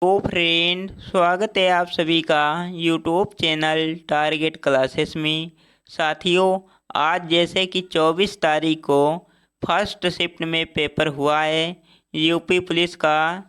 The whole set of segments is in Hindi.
तो फ्रेंड, स्वागत है आप सभी का यूट्यूब चैनल टारगेट क्लासेस में। साथियों, आज जैसे कि 24 तारीख को फर्स्ट शिफ्ट में पेपर हुआ है यूपी पुलिस का,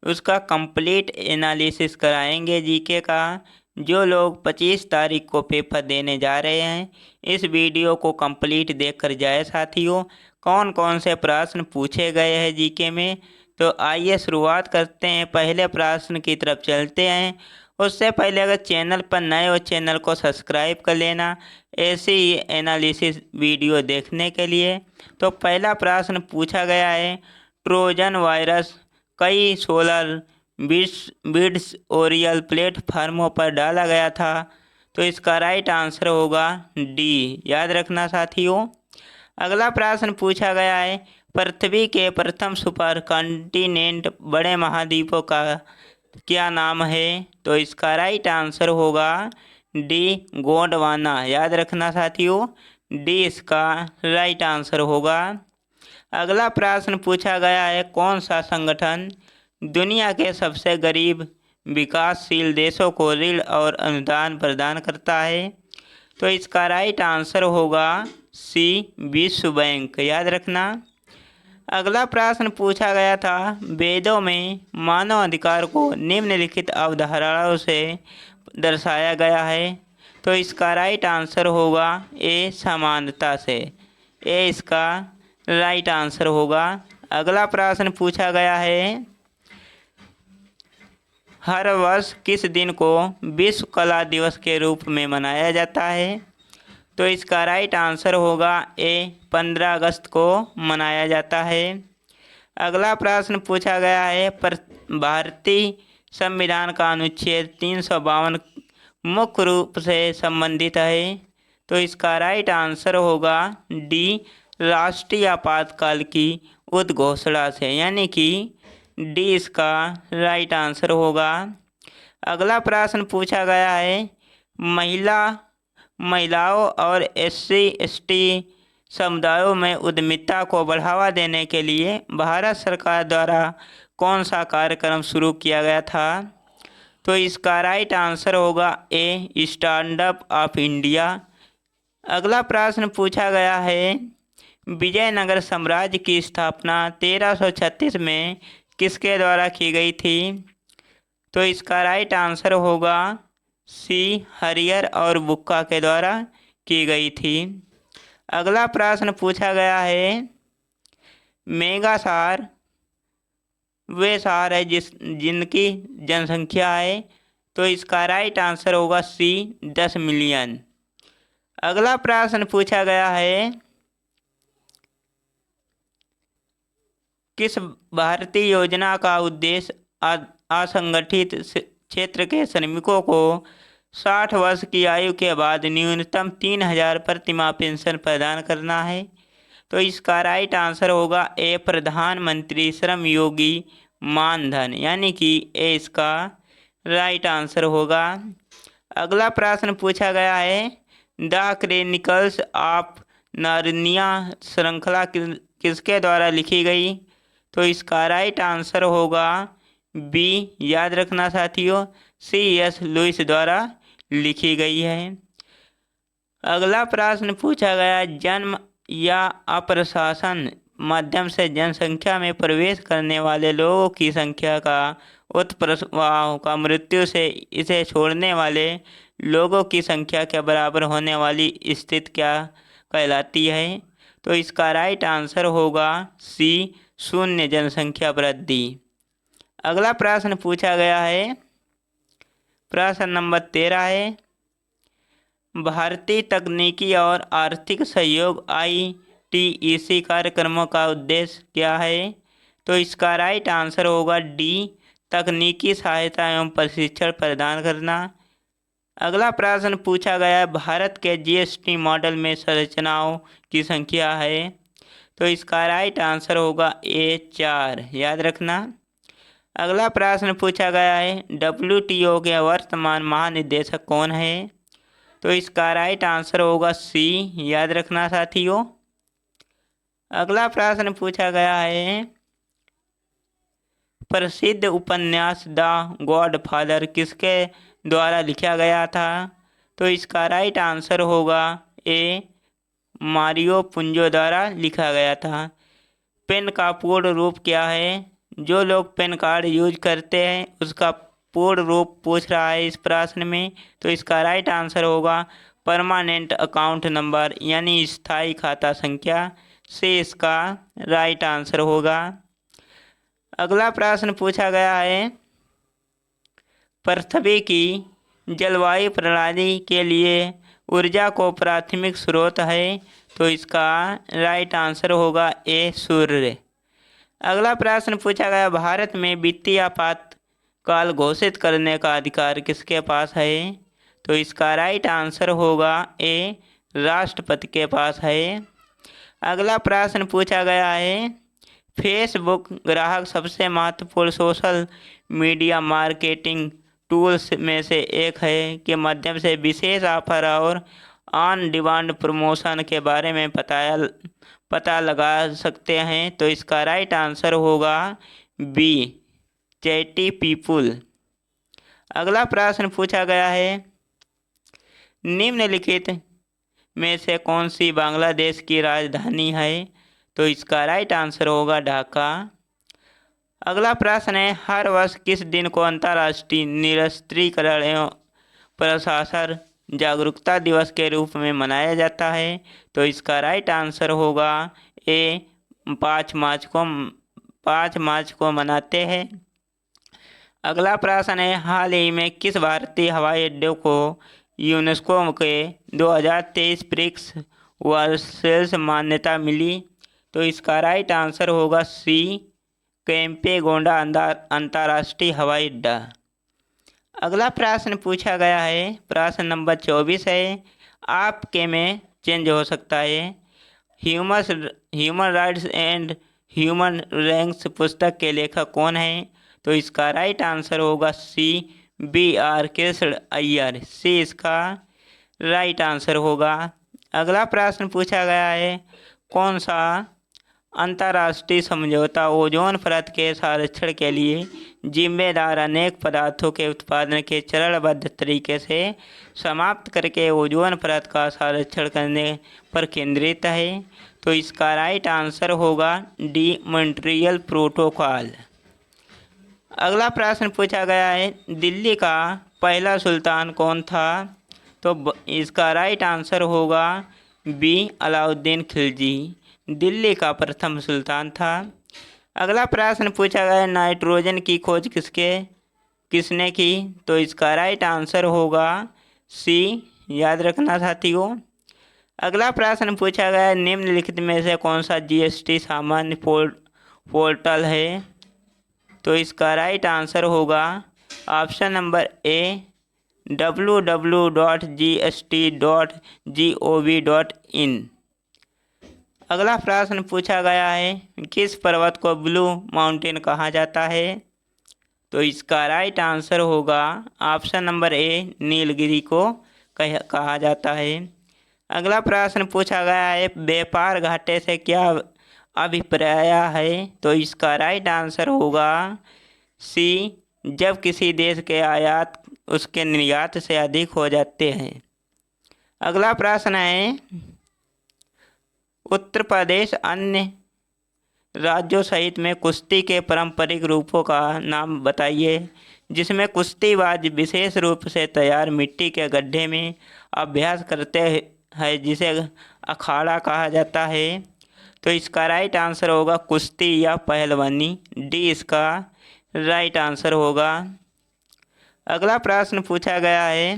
उसका कंप्लीट एनालिसिस कराएंगे जीके का। जो लोग 25 तारीख को पेपर देने जा रहे हैं, इस वीडियो को कंप्लीट देखकर जाए साथियों। कौन कौन से प्रश्न पूछे गए हैं जीके में, तो आइए शुरुआत करते हैं। पहले प्रश्न की तरफ चलते हैं। उससे पहले अगर चैनल पर नए हो, चैनल को सब्सक्राइब कर लेना ऐसे ही एनालिसिस वीडियो देखने के लिए। तो पहला प्रश्न पूछा गया है, ट्रोजन वायरस कई सोलर बिड्स ओरियल प्लेटफार्मों पर डाला गया था। तो इसका राइट आंसर होगा डी। याद रखना साथियों। अगला प्रश्न पूछा गया है, पृथ्वी के प्रथम सुपर कॉन्टिनेंट बड़े महाद्वीपों का क्या नाम है। तो इसका राइट आंसर होगा डी, गोंडवाना। याद रखना साथियों, डी इसका राइट आंसर होगा। अगला प्रश्न पूछा गया है, कौन सा संगठन दुनिया के सबसे गरीब विकासशील देशों को ऋण और अनुदान प्रदान करता है। तो इसका राइट आंसर होगा सी, विश्व बैंक। याद रखना। अगला प्रश्न पूछा गया था, वेदों में मानव अधिकार को निम्नलिखित अवधारणाओं से दर्शाया गया है। तो इसका राइट आंसर होगा ए, समानता से। ए इसका राइट आंसर होगा। अगला प्रश्न पूछा गया है, हर वर्ष किस दिन को विश्व कला दिवस के रूप में मनाया जाता है। तो इसका राइट आंसर होगा ए, 15 अगस्त को मनाया जाता है। अगला प्रश्न पूछा गया है, भारतीय संविधान का अनुच्छेद 352 मुख्य रूप से संबंधित है। तो इसका राइट आंसर होगा डी, राष्ट्रीय आपातकाल की उद्घोषणा से, यानी कि डी इसका राइट आंसर होगा। अगला प्रश्न पूछा गया है, महिलाओं और SC/ST समुदायों में उद्यमिता को बढ़ावा देने के लिए भारत सरकार द्वारा कौन सा कार्यक्रम शुरू किया गया था। तो इसका राइट आंसर होगा ए, स्टैंड अप इंडिया। अगला प्रश्न पूछा गया है, विजयनगर साम्राज्य की स्थापना 1336 में किसके द्वारा की गई थी। तो इसका राइट आंसर होगा सी, हरियर और बुक्का के द्वारा की गई थी। अगला प्रश्न पूछा गया है, मेगा शहर वे शहर है जिनकी जनसंख्या है। तो इसका राइट आंसर होगा सी, 10 मिलियन। अगला प्रश्न पूछा गया है, किस भारतीय योजना का उद्देश्य असंगठित क्षेत्र के श्रमिकों को 60 वर्ष की आयु के बाद न्यूनतम 3,000 प्रतिमाह पेंशन प्रदान करना है। तो इसका राइट आंसर होगा ए, प्रधानमंत्री श्रम योगी मानधन, यानी कि ए इसका राइट आंसर होगा। अगला प्रश्न पूछा गया है, द क्रॉनिकल्स ऑफ नार्निया श्रृंखला किसके द्वारा लिखी गई। तो इसका राइट आंसर होगा बी। याद रखना साथियों, C.S. लुइस द्वारा लिखी गई है। अगला प्रश्न पूछा गया, जन्म या अप्रशासन माध्यम से जनसंख्या में प्रवेश करने वाले लोगों की संख्या का उत्प्रवाह का मृत्यु से इसे छोड़ने वाले लोगों की संख्या के बराबर होने वाली स्थिति क्या कहलाती है। तो इसका राइट आंसर होगा सी, शून्य जनसंख्या वृद्धि। अगला प्रश्न पूछा गया है, प्रश्न नंबर 13 है, भारतीय तकनीकी और आर्थिक सहयोग ITEC कार्यक्रमों का उद्देश्य क्या है। तो इसका राइट आंसर होगा डी, तकनीकी सहायता एवं प्रशिक्षण प्रदान करना। अगला प्रश्न पूछा गया है, भारत के GST मॉडल में संरचनाओं की संख्या है। तो इसका राइट आंसर होगा ए, 4। याद रखना। अगला प्रश्न पूछा गया है, WTO के वर्तमान महानिदेशक कौन है। तो इसका राइट आंसर होगा सी। याद रखना साथियों। अगला प्रश्न पूछा गया है, प्रसिद्ध उपन्यास द गॉडफादर किसके द्वारा लिखा गया था? तो इसका राइट आंसर होगा ए, मारियो पुंजो द्वारा लिखा गया था। पेन का पूर्ण रूप क्या है? जो लोग पेन कार्ड यूज करते हैं उसका पूर्ण रूप पूछ रहा है इस प्रश्न में। तो इसका राइट आंसर होगा परमानेंट अकाउंट नंबर, यानी स्थायी खाता संख्या से इसका राइट आंसर होगा। अगला प्रश्न पूछा गया है, पृथ्वी की जलवायु प्रणाली के लिए ऊर्जा को प्राथमिक स्रोत है? तो इसका राइट आंसर होगा ए, सूर्य। अगला प्रश्न पूछा गया, भारत में वित्तीय आपातकाल घोषित करने का अधिकार किसके पास है? तो इसका राइट आंसर होगा ए, राष्ट्रपति के पास है। अगला प्रश्न पूछा गया है, फेसबुक ग्राहक सबसे महत्वपूर्ण सोशल मीडिया मार्केटिंग टूल्स में से एक है के माध्यम से विशेष ऑफर और ऑन डिमांड प्रमोशन के बारे में पता लगा सकते हैं? तो इसका राइट आंसर होगा बी, चैटी पीपुल। अगला प्रश्न पूछा गया है, निम्नलिखित में से कौन सी बांग्लादेश की राजधानी है? तो इसका राइट आंसर होगा ढाका। अगला प्रश्न है, हर वर्ष किस दिन को अंतर्राष्ट्रीय निरस्त्रीकरण एवं प्रशासन जागरूकता दिवस के रूप में मनाया जाता है? तो इसका राइट आंसर होगा ए, 5 मार्च को मनाते हैं। अगला प्रश्न है, हाल ही में किस भारतीय हवाई अड्डे को यूनेस्को के 2023 ब्रिक्स वर्ल्ड मान्यता मिली? तो इसका राइट आंसर होगा सी, केम्पेगोंडा अंतर्राष्ट्रीय हवाई अड्डा। अगला प्रश्न पूछा गया है, प्रश्न नंबर 24 है, आपके में चेंज हो सकता है, human rights and human ranks पुस्तक के लेखक कौन है? तो इसका राइट आंसर होगा सी, BR कृष्ण अय्यर। सी इसका राइट आंसर होगा। अगला प्रश्न पूछा गया है, कौन सा अंतर्राष्ट्रीय समझौता ओजोन परत के संरक्षण के लिए जिम्मेदार अनेक पदार्थों के उत्पादन के चरणबद्ध तरीके से समाप्त करके ओजोन परत का संरक्षण करने पर केंद्रित है? तो इसका राइट आंसर होगा डी, मॉन्ट्रियल प्रोटोकॉल। अगला प्रश्न पूछा गया है, दिल्ली का पहला सुल्तान कौन था? तो इसका राइट आंसर होगा बी, अलाउद्दीन खिलजी दिल्ली का प्रथम सुल्तान था। अगला प्रश्न पूछा गया, नाइट्रोजन की खोज किसने की? तो इसका राइट आंसर होगा सी, याद रखना साथियों। अगला प्रश्न पूछा गया, निम्नलिखित में से कौन सा GST सामान्य पोर्टल है? तो इसका राइट आंसर होगा ऑप्शन नंबर ए, www.gst.gov.in। अगला प्रश्न पूछा गया है, किस पर्वत को ब्लू माउंटेन कहा जाता है? तो इसका राइट आंसर होगा ऑप्शन नंबर ए, नीलगिरी को कहा जाता है। अगला प्रश्न पूछा गया है, व्यापार घाटे से क्या अभिप्राय है? तो इसका राइट आंसर होगा सी, जब किसी देश के आयात उसके निर्यात से अधिक हो जाते हैं। अगला प्रश्न है, उत्तर प्रदेश अन्य राज्यों सहित में कुश्ती के पारंपरिक रूपों का नाम बताइए जिसमें कुश्तीबाज विशेष रूप से तैयार मिट्टी के गड्ढे में अभ्यास करते हैं जिसे अखाड़ा कहा जाता है। तो इसका राइट आंसर होगा कुश्ती या पहलवानी। डी इसका राइट आंसर होगा। अगला प्रश्न पूछा गया है,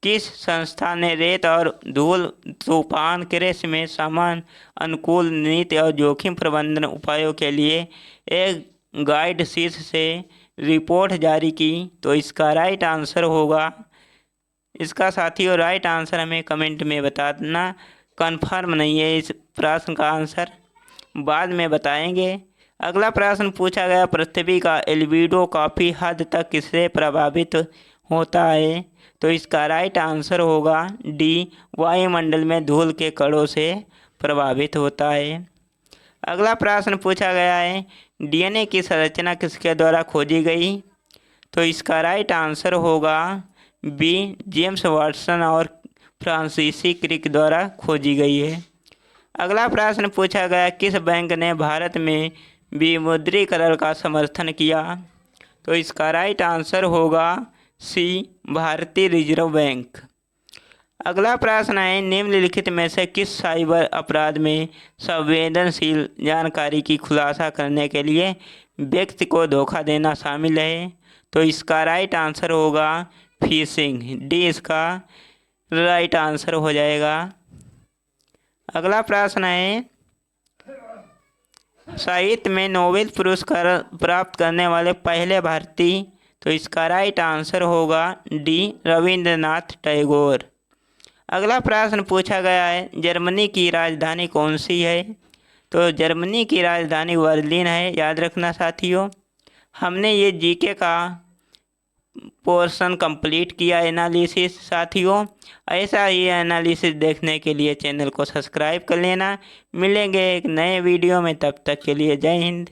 किस संस्था ने रेत और धूल तूफान कृषि में समान अनुकूल नीति और जोखिम प्रबंधन उपायों के लिए एक गाइड शीर्ष से रिपोर्ट जारी की? तो इसका राइट आंसर होगा, इसका साथियों राइट आंसर हमें कमेंट में बता देना। कंफर्म नहीं है इस प्रश्न का आंसर, बाद में बताएंगे। अगला प्रश्न पूछा गया, पृथ्वी का एल्बिडो काफ़ी हद तक किससे प्रभावित होता है? तो इसका राइट आंसर होगा डी, वायुमंडल में धूल के कणों से प्रभावित होता है। अगला प्रश्न पूछा गया है, डीएनए की संरचना किसके द्वारा खोजी गई? तो इसका राइट आंसर होगा बी, जेम्स वाटसन और फ्रांसीसी क्रिक द्वारा खोजी गई है। अगला प्रश्न पूछा गया, किस बैंक ने भारत में विमुद्रीकरण का समर्थन किया? तो इसका राइट आंसर होगा सी, भारतीय रिजर्व बैंक। अगला प्रश्न है, निम्नलिखित में से किस साइबर अपराध में संवेदनशील जानकारी की खुलासा करने के लिए व्यक्ति को धोखा देना शामिल है? तो इसका राइट आंसर होगा फिशिंग, डी इसका राइट आंसर हो जाएगा। अगला प्रश्न है, साहित्य में नोबेल पुरस्कार प्राप्त करने वाले पहले भारतीय? तो इसका राइट आंसर होगा डी, रविंद्रनाथ टैगोर। अगला प्रश्न पूछा गया है, जर्मनी की राजधानी कौन सी है? तो जर्मनी की राजधानी बर्लिन है, याद रखना साथियों। हमने ये जीके का पोर्शन कंप्लीट किया एनालिसिस साथियों। ऐसा ही एनालिसिस देखने के लिए चैनल को सब्सक्राइब कर लेना। मिलेंगे एक नए वीडियो में, तब तक के लिए जय हिंद।